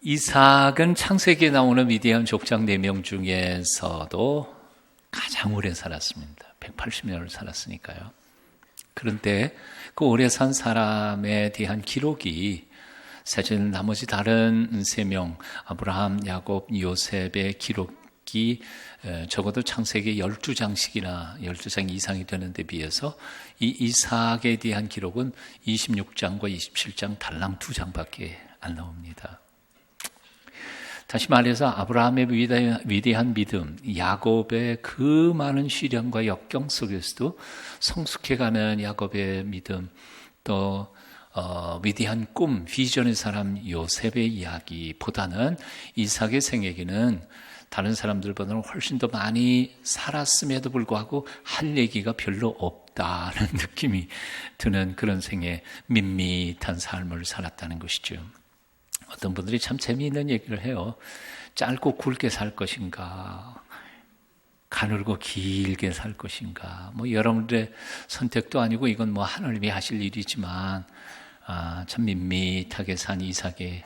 이삭은 창세기에 나오는 위대한 족장 4명 중에서도 가장 오래 살았습니다. 180년을 살았으니까요. 그런데 그 오래 산 사람에 대한 기록이 사실 나머지 다른 3명, 아브라함, 야곱, 요셉의 기록이 적어도 창세기 12장씩이나 12장 이상이 되는 데 비해서 이 이삭에 대한 기록은 26장과 27장 달랑 2장밖에 안 나옵니다. 다시 말해서 아브라함의 위대한 믿음, 야곱의 그 많은 시련과 역경 속에서도 성숙해가는 야곱의 믿음, 또 위대한 꿈, 비전의 사람 요셉의 이야기보다는 이삭의 생애기는 다른 사람들보다는 훨씬 더 많이 살았음에도 불구하고 할 얘기가 별로 없다는 느낌이 드는 그런 생애, 밋밋한 삶을 살았다는 것이죠. 어떤 분들이 참 재미있는 얘기를 해요. 짧고 굵게 살 것인가, 가늘고 길게 살 것인가. 여러분들의 선택도 아니고 이건 하나님이 하실 일이지만 참 밋밋하게 산 이삭의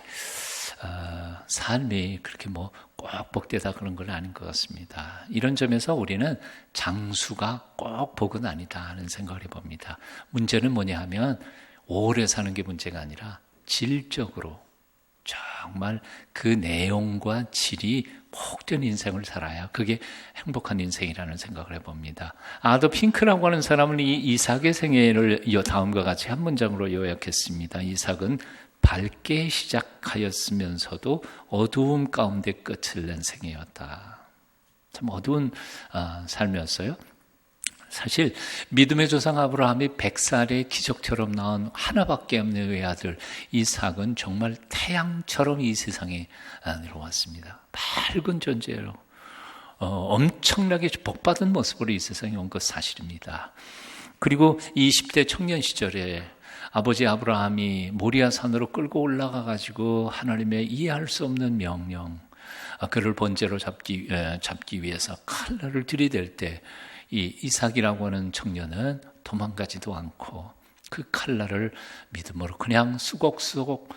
삶이 그렇게 꼭 복되다 그런 건 아닌 것 같습니다. 이런 점에서 우리는 장수가 꼭 복은 아니다 하는 생각을 해봅니다. 문제는 뭐냐 하면 오래 사는 게 문제가 아니라 질적으로 정말 그 내용과 질이 복된 인생을 살아야 그게 행복한 인생이라는 생각을 해봅니다. 아더 핑크라고 하는 사람은 이 이삭의 생애를 다음과 같이 한 문장으로 요약했습니다. 이삭은 밝게 시작하였으면서도 어두움 가운데 끝을 낸 생애였다. 참 어두운 삶이었어요. 사실 믿음의 조상 아브라함이 100살의 기적처럼 낳은 하나밖에 없는 외아들 이삭은 정말 태양처럼 이 세상에 내려왔습니다. 밝은 존재로 엄청나게 복받은 모습으로 이 세상에 온 것 사실입니다. 그리고 20대 청년 시절에 아버지 아브라함이 모리아 산으로 끌고 올라가 가지고 하나님의 이해할 수 없는 명령, 그를 번제로 잡기 위해서 칼날을 들이댈 때 이 이삭이라고 하는 청년은 도망가지도 않고 그 칼날을 믿음으로 그냥 수곡수곡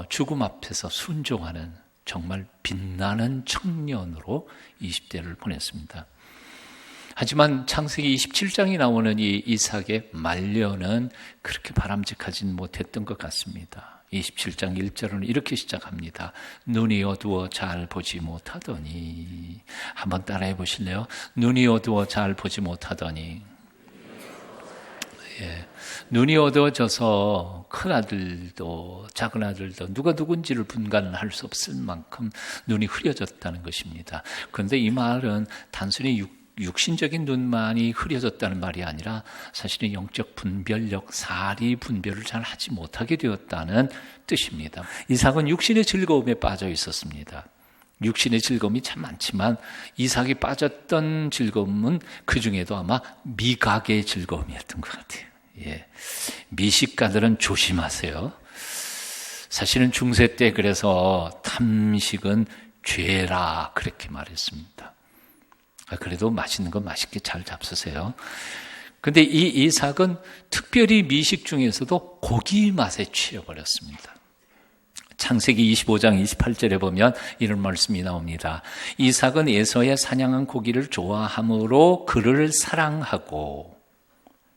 죽음 앞에서 순종하는 정말 빛나는 청년으로 20대를 보냈습니다. 하지만 창세기 27장이 나오는 이 이삭의 말년은 그렇게 바람직하진 못했던 것 같습니다. 27장 1절은 이렇게 시작합니다. 눈이 어두워 잘 보지 못하더니. 한번 따라해 보실래요? 눈이 어두워 잘 보지 못하더니. 눈이 어두워져서 큰 아들도 작은 아들도 누가 누군지를 분간할 수 없을 만큼 눈이 흐려졌다는 것입니다. 그런데 이 말은 단순히 육신적인 눈만이 흐려졌다는 말이 아니라 사실은 영적 분별력, 사리 분별을 잘 하지 못하게 되었다는 뜻입니다. 이삭은 육신의 즐거움에 빠져 있었습니다. 육신의 즐거움이 참 많지만 이삭이 빠졌던 즐거움은 그 중에도 아마 미각의 즐거움이었던 것 같아요. 미식가들은 조심하세요. 사실은 중세 때 그래서 탐식은 죄라 그렇게 말했습니다. 그래도 맛있는 건 맛있게 잘 잡수세요. 근데 이 이삭은 특별히 미식 중에서도 고기 맛에 취해버렸습니다. 창세기 25장 28절에 보면 이런 말씀이 나옵니다. 이삭은 에서의 사냥한 고기를 좋아함으로 그를 사랑하고.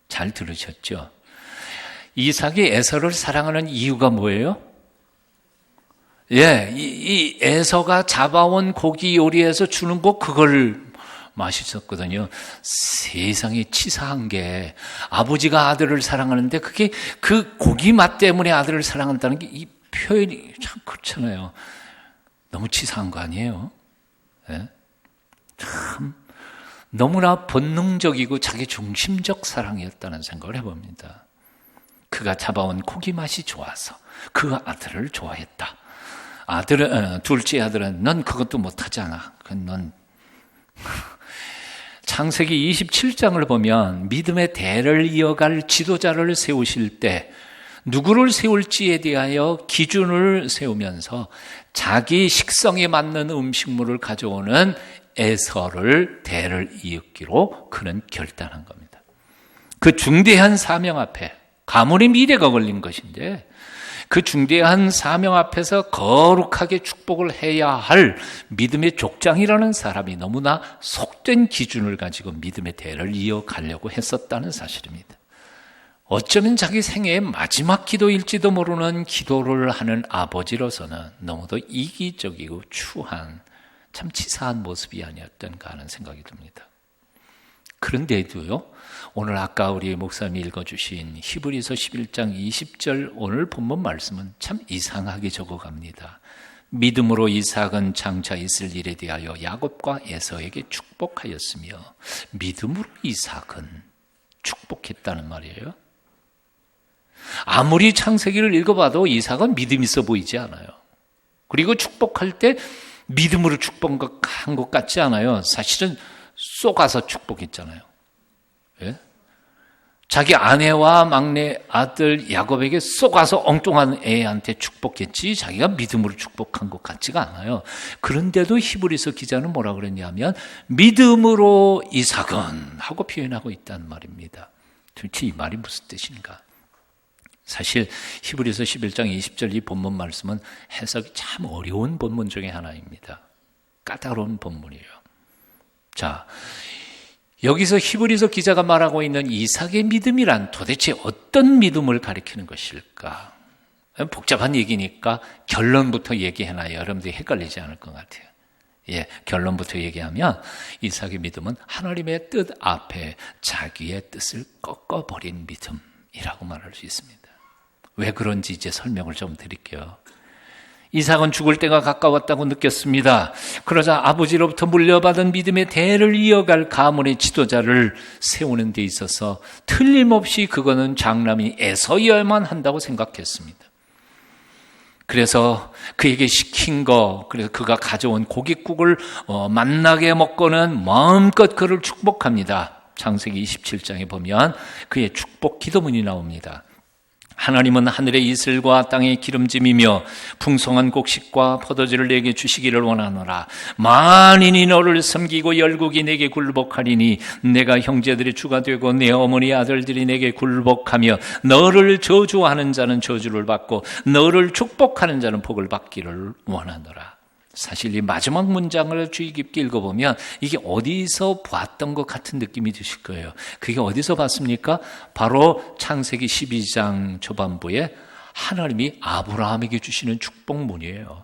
잘 들으셨죠? 이삭이 에서를 사랑하는 이유가 뭐예요? 이 에서가 잡아온 고기 요리해서 주는 거 그걸 맛있었거든요. 세상에 치사한 게 아버지가 아들을 사랑하는데 그게 그 고기 맛 때문에 아들을 사랑한다는 게 이 표현이 참 그렇잖아요. 너무 치사한 거 아니에요? 참 너무나 본능적이고 자기 중심적 사랑이었다는 생각을 해봅니다. 그가 잡아온 고기 맛이 좋아서 그 아들을 좋아했다. 둘째 아들은 넌 그것도 못하잖아. 넌 창세기 27장을 보면 믿음의 대를 이어갈 지도자를 세우실 때 누구를 세울지에 대하여 기준을 세우면서 자기 식성에 맞는 음식물을 가져오는 에서를 대를 이었기로 그는 결단한 겁니다. 그 중대한 사명 앞에 가문의 미래가 걸린 것인데 그 중대한 사명 앞에서 거룩하게 축복을 해야 할 믿음의 족장이라는 사람이 너무나 속된 기준을 가지고 믿음의 대를 이어가려고 했었다는 사실입니다. 어쩌면 자기 생애의 마지막 기도일지도 모르는 기도를 하는 아버지로서는 너무도 이기적이고 추한 참 치사한 모습이 아니었던가 하는 생각이 듭니다. 그런데도요, 오늘 아까 우리 목사님이 읽어주신 히브리서 11장 20절 오늘 본문 말씀은 참 이상하게 적어갑니다. 믿음으로 이삭은 장차 있을 일에 대하여 야곱과 에서에게 축복하였으며, 믿음으로 이삭은 축복했다는 말이에요. 아무리 창세기를 읽어봐도 이삭은 믿음 있어 보이지 않아요. 그리고 축복할 때 믿음으로 축복한 것 같지 않아요. 사실은 쏘가서 축복했잖아요. 예? 자기 아내와 막내 아들 야곱에게 쏘가서 엉뚱한 애한테 축복했지 자기가 믿음으로 축복한 것 같지가 않아요. 그런데도 히브리서 기자는 뭐라 그랬냐면 믿음으로 이삭은 하고 표현하고 있다는 말입니다. 도대체 이 말이 무슨 뜻인가? 사실 히브리서 11장 20절 이 본문 말씀은 해석이 참 어려운 본문 중에 하나입니다. 까다로운 본문이에요. 자, 여기서 히브리서 기자가 말하고 있는 이삭의 믿음이란 도대체 어떤 믿음을 가리키는 것일까? 복잡한 얘기니까 결론부터 얘기해놔야 여러분들이 헷갈리지 않을 것 같아요. 예, 결론부터 얘기하면 이삭의 믿음은 하나님의 뜻 앞에 자기의 뜻을 꺾어버린 믿음이라고 말할 수 있습니다. 왜 그런지 이제 설명을 좀 드릴게요. 이삭은 죽을 때가 가까웠다고 느꼈습니다. 그러자 아버지로부터 물려받은 믿음의 대를 이어갈 가문의 지도자를 세우는 데 있어서 틀림없이 그거는 장남이 에서여야만 한다고 생각했습니다. 그래서 그에게 시킨 그래서 그가 가져온 고깃국을 만나게 먹고는 마음껏 그를 축복합니다. 창세기 27장에 보면 그의 축복 기도문이 나옵니다. 하나님은 하늘의 이슬과 땅의 기름짐이며 풍성한 곡식과 포도주를 내게 주시기를 원하노라. 만인이 너를 섬기고 열국이 내게 굴복하리니 내가 형제들의 주가 되고 내 어머니 아들들이 내게 굴복하며 너를 저주하는 자는 저주를 받고 너를 축복하는 자는 복을 받기를 원하노라. 사실 이 마지막 문장을 주의 깊게 읽어보면 이게 어디서 봤던 것 같은 느낌이 드실 거예요. 그게 어디서 봤습니까? 바로 창세기 12장 초반부에 하나님이 아브라함에게 주시는 축복문이에요.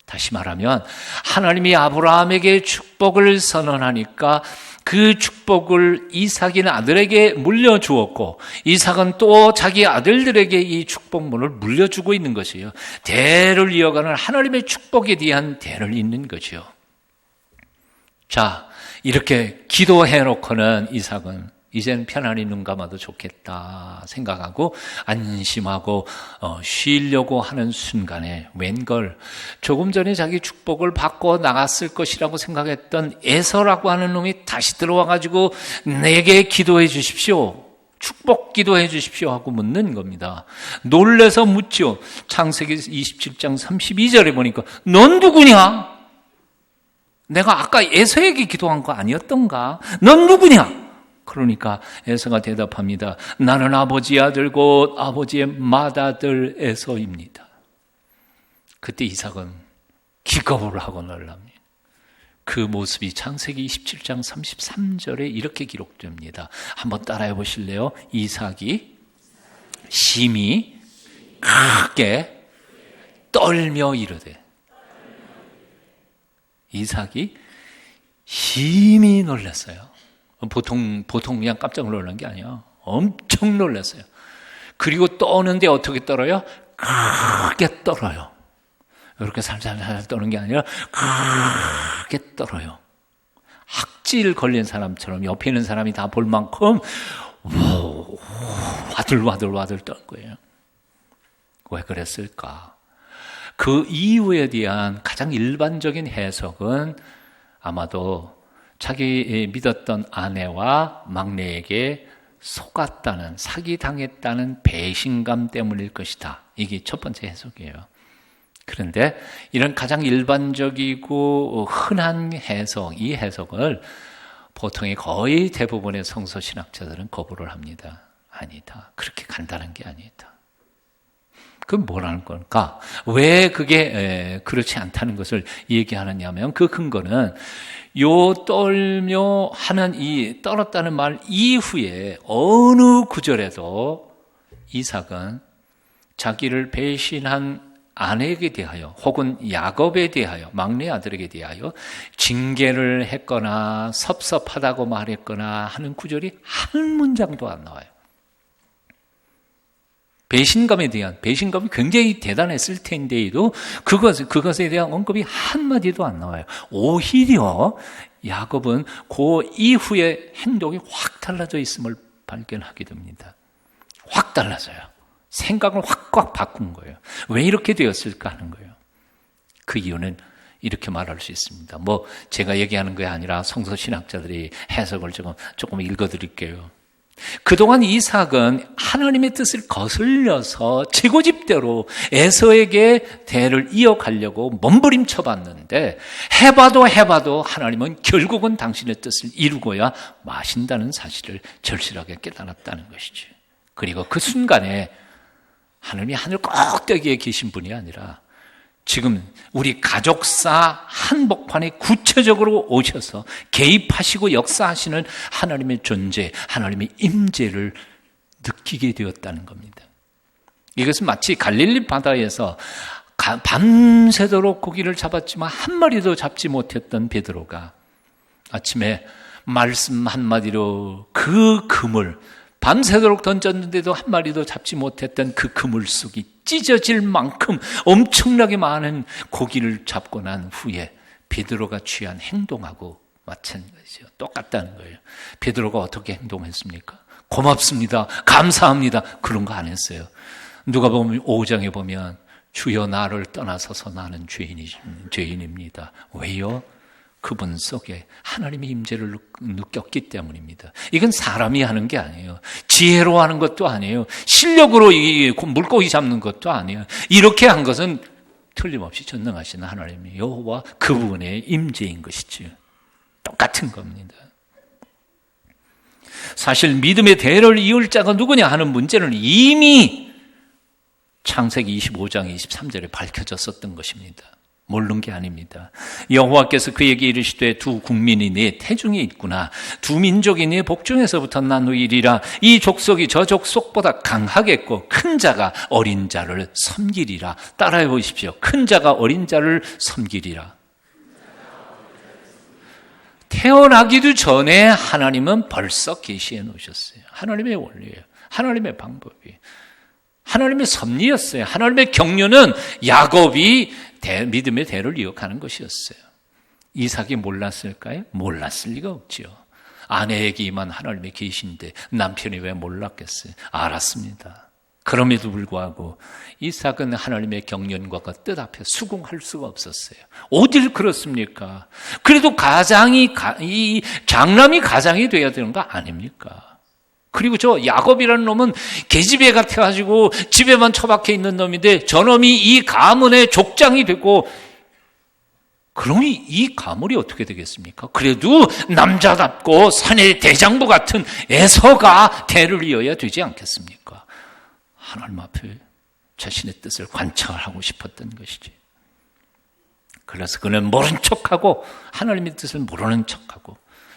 다시 말하면 하나님이 아브라함에게 축복을 선언하니까 그 축복을 이삭인 아들에게 물려주었고 이삭은 또 자기 아들들에게 이 축복문을 물려주고 있는 것이에요. 대를 이어가는 하나님의 축복에 대한 대를 잇는 거죠. 자, 이렇게 기도해놓고는 이삭은 이제는 편안히 눈 감아도 좋겠다 생각하고 안심하고 쉬려고 하는 순간에 웬걸 조금 전에 자기 축복을 받고 나갔을 것이라고 생각했던 에서라고 하는 놈이 다시 들어와가지고 내게 기도해 주십시오. 축복 기도해 주십시오 하고 묻는 겁니다. 놀라서 묻죠. 창세기 27장 32절에 보니까 넌 누구냐? 내가 아까 에서에게 기도한 거 아니었던가? 넌 누구냐? 그러니까 에서가 대답합니다. 나는 아버지의 아들 곧 아버지의 맏아들 에서입니다. 그때 이삭은 기겁을 하고 놀랍니다. 그 모습이 창세기 27장 33절에 이렇게 기록됩니다. 한번 따라해 보실래요? 이삭이 심히 크게 떨며 이르되. 이삭이 심히 놀랐어요. 보통 그냥 깜짝 놀란 게 아니야. 엄청 놀랐어요. 그리고 떠는데 어떻게 떨어요? 크게 떨어요. 이렇게 살살 떠는 게 아니라 크게 떨어요. 학질 걸린 사람처럼 옆에 있는 사람이 다 볼 만큼 와들와들 떠는 거예요. 왜 그랬을까? 그 이유에 대한 가장 일반적인 해석은 아마도 자기 믿었던 아내와 막내에게 속았다는, 사기당했다는 배신감 때문일 것이다. 이게 첫 번째 해석이에요. 그런데 이런 가장 일반적이고 흔한 해석, 이 해석을 보통의 거의 대부분의 성서신학자들은 거부를 합니다. 아니다. 그렇게 간단한 게 아니다. 그건 뭐라는 걸까? 왜 그게 그렇지 않다는 것을 얘기하느냐 하면 그 근거는 요 떨며 하는 이 떨었다는 말 이후에 어느 구절에도 이삭은 자기를 배신한 아내에게 대하여 혹은 야곱에 대하여 막내 아들에게 대하여 징계를 했거나 섭섭하다고 말했거나 하는 구절이 한 문장도 안 나와요. 배신감에 대한 배신감이 굉장히 대단했을 텐데도 그것에 대한 언급이 한마디도 안 나와요. 오히려 야곱은 그 이후에 행동이 확 달라져 있음을 발견하게 됩니다. 확 달라져요. 생각을 확 바꾼 거예요. 왜 이렇게 되었을까 하는 거예요. 그 이유는 이렇게 말할 수 있습니다. 뭐 제가 얘기하는 게 아니라 성서 신학자들이 해석을 조금 읽어드릴게요. 그동안 이삭은 하나님의 뜻을 거슬려서 제고집대로 에서에게 대를 이어가려고 몸부림쳐 봤는데 해봐도 하나님은 결국은 당신의 뜻을 이루고야 마신다는 사실을 절실하게 깨달았다는 것이죠. 그리고 그 순간에 하나님이 하늘 꼭대기에 계신 분이 아니라 지금 우리 가족사 한복판에 구체적으로 오셔서 개입하시고 역사하시는 하나님의 존재, 하나님의 임재를 느끼게 되었다는 겁니다. 이것은 마치 갈릴리 바다에서 밤새도록 고기를 잡았지만 한 마리도 잡지 못했던 베드로가 아침에 말씀 한마디로 그 그물, 밤새도록 던졌는데도 한 마리도 잡지 못했던 그 그물속이 찢어질 만큼 엄청나게 많은 고기를 잡고 난 후에 베드로가 취한 행동하고 마찬가지죠. 똑같다는 거예요. 베드로가 어떻게 행동했습니까? 고맙습니다. 감사합니다. 그런 거 안 했어요. 누가 보면 5장에 보면 주여 나를 떠나서서 나는 죄인입니다. 왜요? 그분 속에 하나님의 임재를 느꼈기 때문입니다. 이건 사람이 하는 게 아니에요. 지혜로 하는 것도 아니에요. 실력으로 물고기 잡는 것도 아니에요. 이렇게 한 것은 틀림없이 전능하신 하나님의 여호와 그분의 임재인 것이죠. 똑같은 겁니다. 사실 믿음의 대를 이을 자가 누구냐 하는 문제는 이미 창세기 25장 23절에 밝혀졌었던 것입니다. 모르는 게 아닙니다. 여호와께서 그에게 이르시되 두 국민이 네 태중에 있구나. 두 민족이 네 복중에서부터 나누이리라. 이 족속이 저 족속보다 강하겠고 큰 자가 어린 자를 섬기리라. 따라해 보십시오. 큰 자가 어린 자를 섬기리라. 태어나기도 전에 하나님은 벌써 계시해 놓으셨어요. 하나님의 원리예요. 하나님의 방법이에요. 하나님의 섭리였어요. 하나님의 경륜은 야곱이 믿음의 대를 이어가는 것이었어요. 이삭이 몰랐을까요? 몰랐을 리가 없죠. 아내에게만 하나님의 계신데 남편이 왜 몰랐겠어요? 알았습니다. 그럼에도 불구하고 이삭은 하나님의 경륜과 그 뜻 앞에 수긍할 수가 없었어요. 어딜 그렇습니까? 그래도 이 장남이 가장이 돼야 되는 거 아닙니까? 그리고 저 야곱이라는 놈은 계집애 같아가지고 집에만 처박혀 있는 놈인데 저놈이 이 가문의 족장이 되고 그러니 이 가문이 어떻게 되겠습니까? 그래도 남자답고 사내의 대장부 같은 에서가 대를 이어야 되지 않겠습니까? 하나님 앞에 자신의 뜻을 관철하고 싶었던 것이지. 그래서 그는 모른 척하고 하나님의 뜻을 모르는 척하고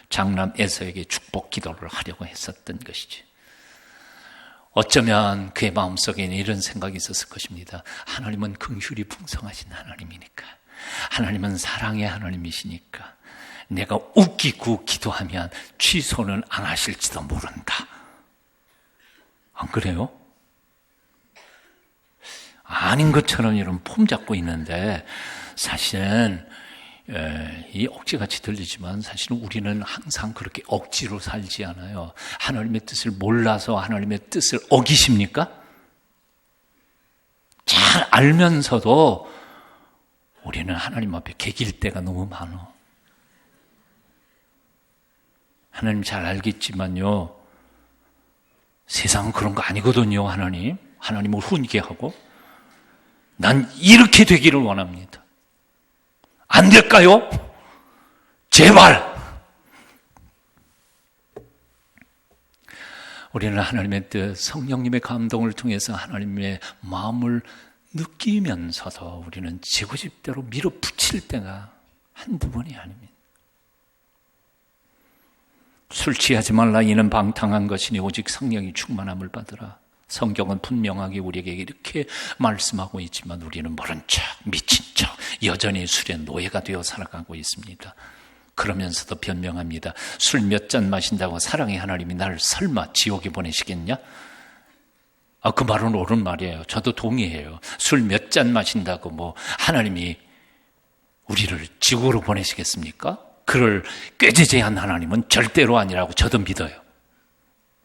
장남 에서에게 축복 기도를 하려고 했었던 것이지. 어쩌면 그의 마음속에는 이런 생각이 있었을 것입니다. 하나님은 긍휼이 풍성하신 하나님이니까, 하나님은 사랑의 하나님이시니까 내가 웃기고 기도하면 취소는 안 하실지도 모른다. 안 그래요? 아닌 것처럼 이런 폼 잡고 있는데 사실은 이 억지같이 들리지만 사실은 우리는 항상 그렇게 억지로 살지 않아요. 하나님의 뜻을 몰라서 하나님의 뜻을 어기십니까? 잘 알면서도 우리는 하나님 앞에 개길 때가 너무 많아. 하나님 잘 알겠지만요, 세상은 그런 거 아니거든요. 하나님을 훈계하고 난 이렇게 되기를 원합니다. 안 될까요? 제발. 우리는 하나님의 뜻, 성령님의 감동을 통해서 하나님의 마음을 느끼면서도 우리는 지고집대로 밀어붙일 때가 한두 번이 아닙니다. 술 취하지 말라, 이는 방탕한 것이니 오직 성령이 충만함을 받으라. 성경은 분명하게 우리에게 이렇게 말씀하고 있지만 우리는 모른 척, 미친 척 여전히 술의 노예가 되어 살아가고 있습니다. 그러면서도 변명합니다. 술 몇 잔 마신다고 사랑의 하나님이 나를 설마 지옥에 보내시겠냐? 그 말은 옳은 말이에요. 저도 동의해요. 술 몇 잔 마신다고 하나님이 우리를 지옥으로 보내시겠습니까? 그럴 꾀죄죄한 하나님은 절대로 아니라고 저도 믿어요.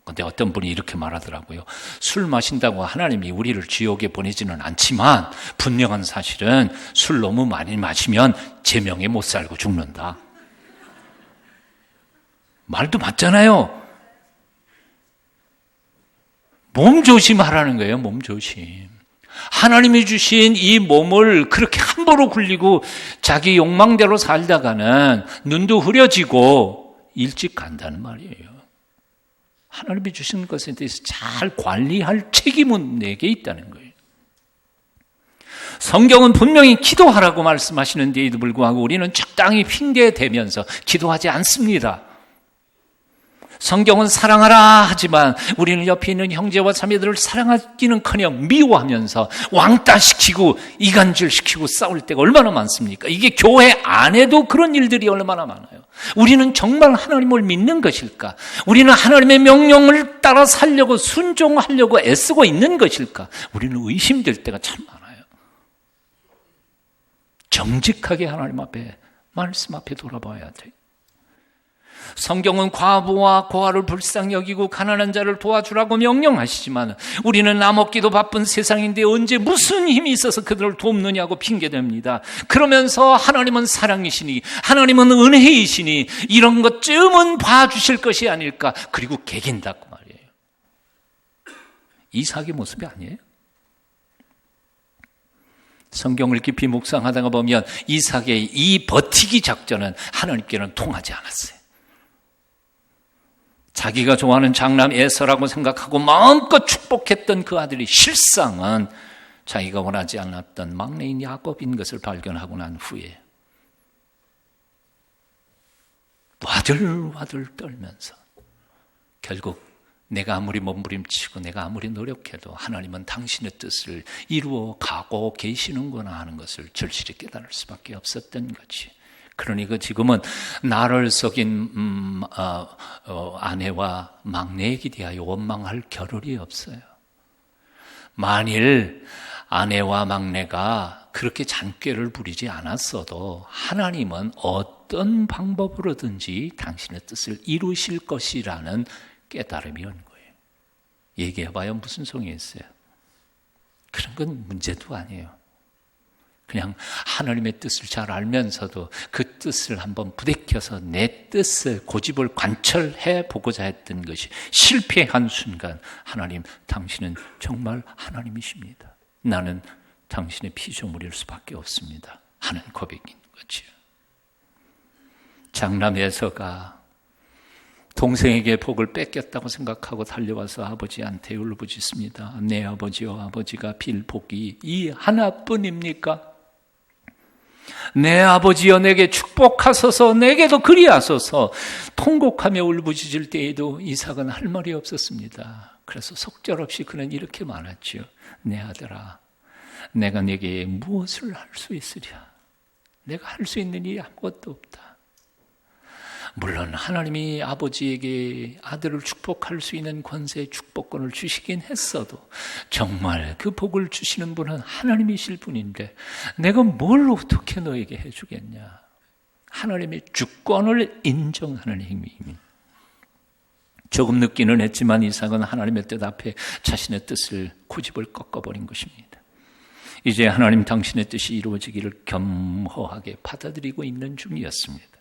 그런데 어떤 분이 이렇게 말하더라고요. 술 마신다고 하나님이 우리를 지옥에 보내지는 않지만 분명한 사실은 술 너무 많이 마시면 제명에 못 살고 죽는다. 말도 맞잖아요. 몸조심하라는 거예요. 몸조심. 하나님이 주신 이 몸을 그렇게 함부로 굴리고 자기 욕망대로 살다가는 눈도 흐려지고 일찍 간다는 말이에요. 하나님이 주신 것에 대해서 잘 관리할 책임은 내게 있다는 거예요. 성경은 분명히 기도하라고 말씀하시는데에도 불구하고 우리는 적당히 핑계대면서 기도하지 않습니다. 성경은 사랑하라 하지만 우리는 옆에 있는 형제와 자매들을 사랑하기는커녕 미워하면서 왕따시키고 이간질시키고 싸울 때가 얼마나 많습니까? 이게 교회 안에도 그런 일들이 얼마나 많아요. 우리는 정말 하나님을 믿는 것일까? 우리는 하나님의 명령을 따라 살려고 순종하려고 애쓰고 있는 것일까? 우리는 의심될 때가 참 많아요. 정직하게 하나님 앞에, 말씀 앞에 돌아봐야 돼요. 성경은 과부와 고아를 불쌍히 여기고 가난한 자를 도와주라고 명령하시지만 우리는 나 먹기도 바쁜 세상인데 언제 무슨 힘이 있어서 그들을 돕느냐고 핑계댑니다. 그러면서 하나님은 사랑이시니, 하나님은 은혜이시니 이런 것쯤은 봐주실 것이 아닐까. 그리고 개긴다고 말이에요. 이삭의 모습이 아니에요. 성경을 깊이 묵상하다가 보면 이삭의 이 버티기 작전은 하나님께는 통하지 않았어요. 자기가 좋아하는 장남 에서라고 생각하고 마음껏 축복했던 그 아들이 실상은 자기가 원하지 않았던 막내인 야곱인 것을 발견하고 난 후에 와들와들 떨면서 결국 내가 아무리 몸부림치고 내가 아무리 노력해도 하나님은 당신의 뜻을 이루어 가고 계시는구나 하는 것을 절실히 깨달을 수밖에 없었던 거지. 그러니까 지금은 나를 속인 아내와 막내에게 대하여 원망할 겨를이 없어요. 만일 아내와 막내가 그렇게 잔꾀를 부리지 않았어도 하나님은 어떤 방법으로든지 당신의 뜻을 이루실 것이라는 깨달음이 온 거예요. 얘기해봐야 무슨 소용이 있어요. 그런 건 문제도 아니에요. 그냥 하나님의 뜻을 잘 알면서도 그 뜻을 한번 부대껴서 내 뜻을 고집을 관철해 보고자 했던 것이 실패한 순간 하나님, 당신은 정말 하나님이십니다. 나는 당신의 피조물일 수밖에 없습니다 하는 고백인 거죠. 장남 에서가 동생에게 복을 뺏겼다고 생각하고 달려와서 아버지한테 울부짖습니다. 내 아버지요, 아버지가 빌 복이 이 하나뿐입니까? 내 아버지여 내게 축복하소서, 내게도 그리하소서. 통곡하며 울부짖을 때에도 이삭은 할 말이 없었습니다. 그래서 속절없이 그는 이렇게 말했죠. 내 아들아, 내가 네게 무엇을 할 수 있으랴? 내가 할 수 있는 일이 아무것도 없다. 물론 하나님이 아버지에게 아들을 축복할 수 있는 권세의 축복권을 주시긴 했어도 정말 그 복을 주시는 분은 하나님이실 분인데 내가 뭘 어떻게 너에게 해주겠냐. 하나님의 주권을 인정하는 행위입니다. 조금 늦기는 했지만 이삭은 하나님의 뜻 앞에 자신의 뜻을 고집을 꺾어버린 것입니다. 이제 하나님 당신의 뜻이 이루어지기를 겸허하게 받아들이고 있는 중이었습니다.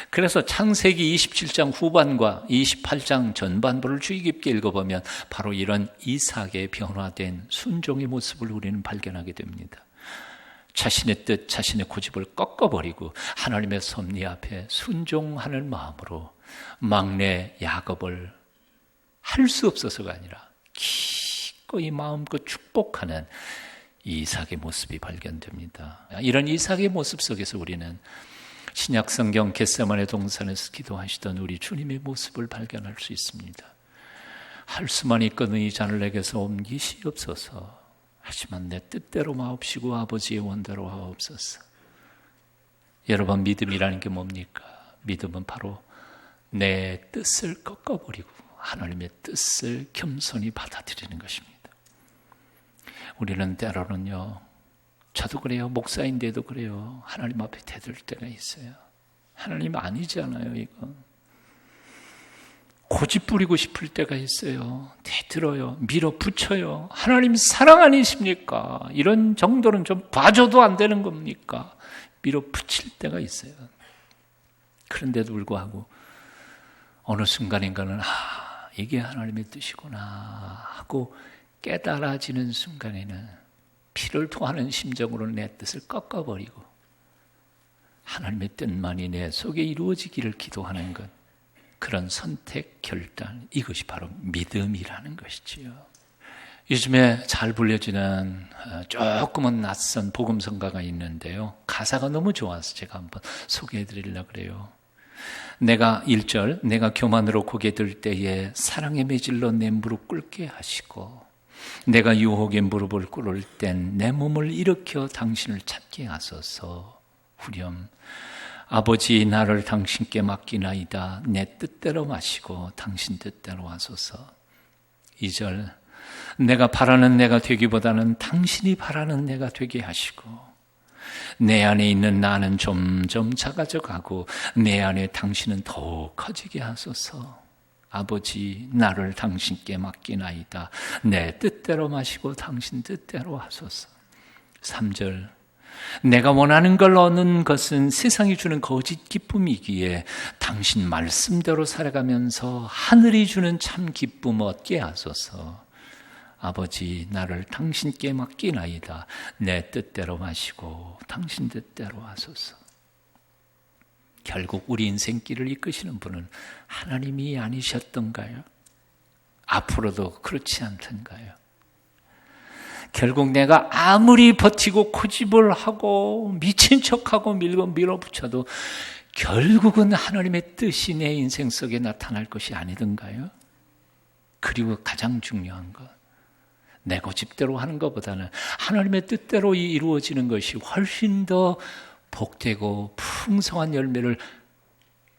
그래서 창세기 27장 후반과 28장 전반부를 주의 깊게 읽어보면 바로 이런 이삭의 변화된 순종의 모습을 우리는 발견하게 됩니다. 자신의 뜻, 자신의 고집을 꺾어버리고 하나님의 섭리 앞에 순종하는 마음으로 막내 야곱을 할 수 없어서가 아니라 기꺼이 마음껏 축복하는 이삭의 모습이 발견됩니다. 이런 이삭의 모습 속에서 우리는 신약 성경 겟세마네 동산에서 기도하시던 우리 주님의 모습을 발견할 수 있습니다. 할 수만 있거든 이 잔을 내게서 옮기시옵소서. 하지만 내 뜻대로 마옵시고 아버지의 원대로 하옵소서. 여러분, 믿음이라는 게 뭡니까? 믿음은 바로 내 뜻을 꺾어버리고 하나님의 뜻을 겸손히 받아들이는 것입니다. 우리는 때로는요, 저도 그래요, 목사인데도 그래요, 하나님 앞에 대들 때가 있어요. 하나님 아니잖아요, 이거. 고집 부리고 싶을 때가 있어요. 대들어요, 밀어붙여요. 하나님 사랑 아니십니까? 이런 정도는 좀 봐줘도 안 되는 겁니까? 밀어붙일 때가 있어요. 그런데도 불구하고 어느 순간인가는 이게 하나님의 뜻이구나 하고 깨달아지는 순간에는 피를 토하는 심정으로 내 뜻을 꺾어버리고 하나님의 뜻만이 내 속에 이루어지기를 기도하는 것, 그런 선택, 결단, 이것이 바로 믿음이라는 것이지요. 요즘에 잘 불려지는 조금은 낯선 복음성가가 있는데요, 가사가 너무 좋아서 제가 한번 소개해 드리려고 그래요. 내가 1절, 내가 교만으로 고개 들 때에 사랑의 매질로 내 무릎 꿇게 하시고 내가 유혹의 무릎을 꿇을 땐 내 몸을 일으켜 당신을 찾게 하소서. 후렴, 아버지 나를 당신께 맡기나이다. 내 뜻대로 마시고 당신 뜻대로 하소서. 2절, 내가 바라는 내가 되기보다는 당신이 바라는 내가 되게 하시고 내 안에 있는 나는 점점 작아져 가고 내 안에 당신은 더욱 커지게 하소서. 아버지 나를 당신께 맡기나이다. 내 뜻대로 마시고 당신 뜻대로 하소서. 3절, 내가 원하는 걸 얻는 것은 세상이 주는 거짓 기쁨이기에 당신 말씀대로 살아가면서 하늘이 주는 참 기쁨 얻게 하소서. 아버지 나를 당신께 맡기나이다. 내 뜻대로 마시고 당신 뜻대로 하소서. 결국 우리 인생길을 이끄시는 분은 하나님이 아니셨던가요? 앞으로도 그렇지 않던가요? 결국 내가 아무리 버티고 고집을 하고 미친 척하고 밀어붙여도 결국은 하나님의 뜻이 내 인생 속에 나타날 것이 아니던가요? 그리고 가장 중요한 것, 내 고집대로 하는 것보다는 하나님의 뜻대로 이루어지는 것이 훨씬 더 복되고 풍성한 열매를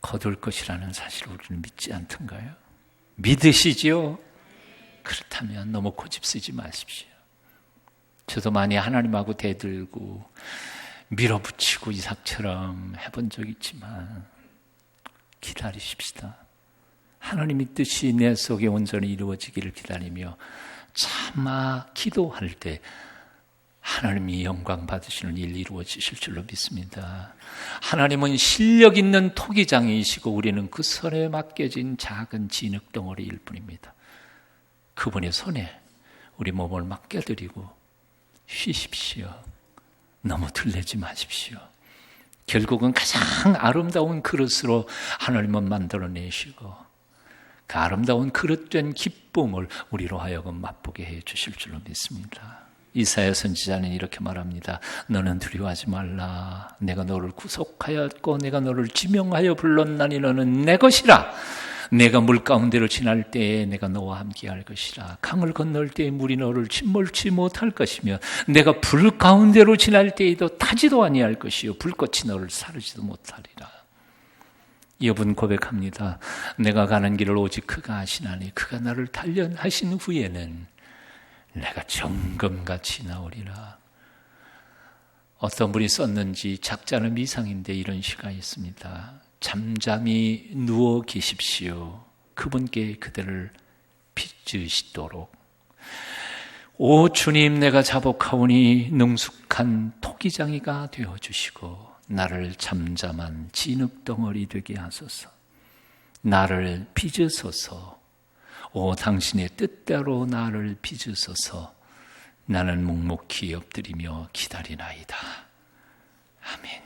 거둘 것이라는 사실을 우리는 믿지 않던가요? 믿으시지요? 그렇다면 너무 고집 쓰지 마십시오. 저도 많이 하나님하고 대들고 밀어붙이고 이삭처럼 해본 적 있지만 기다리십시다. 하나님의 뜻이 내 속에 온전히 이루어지기를 기다리며 차마 기도할 때 하나님이 영광 받으시는 일 이루어지실 줄로 믿습니다. 하나님은 실력 있는 토기장이시고 우리는 그 손에 맡겨진 작은 진흙덩어리일 뿐입니다. 그분의 손에 우리 몸을 맡겨드리고 쉬십시오. 너무 들리지 마십시오. 결국은 가장 아름다운 그릇으로 하나님은 만들어내시고 그 아름다운 그릇된 기쁨을 우리로 하여금 맛보게 해 주실 줄로 믿습니다. 이사야 선지자는 이렇게 말합니다. 너는 두려워하지 말라. 내가 너를 구속하였고 내가 너를 지명하여 불렀나니 너는 내 것이라. 내가 물 가운데로 지날 때에 내가 너와 함께 할 것이라. 강을 건널 때에 물이 너를 침몰치 못할 것이며 내가 불 가운데로 지날 때에도 타지도 아니할 것이요 불꽃이 너를 사르지도 못하리라. 이어분 고백합니다. 내가 가는 길을 오직 그가 아시나니 그가 나를 단련하신 후에는 내가 정금같이 나오리라. 어떤 분이 썼는지 작자는 미상인데 이런 시가 있습니다. 잠잠히 누워 계십시오. 그분께 그대를 빚으시도록. 오 주님, 내가 자복하오니 능숙한 토기장이가 되어주시고 나를 잠잠한 진흙덩어리 되게 하소서. 나를 빚으소서. 오 당신의 뜻대로 나를 빚으소서. 나는 묵묵히 엎드리며 기다리나이다. 아멘.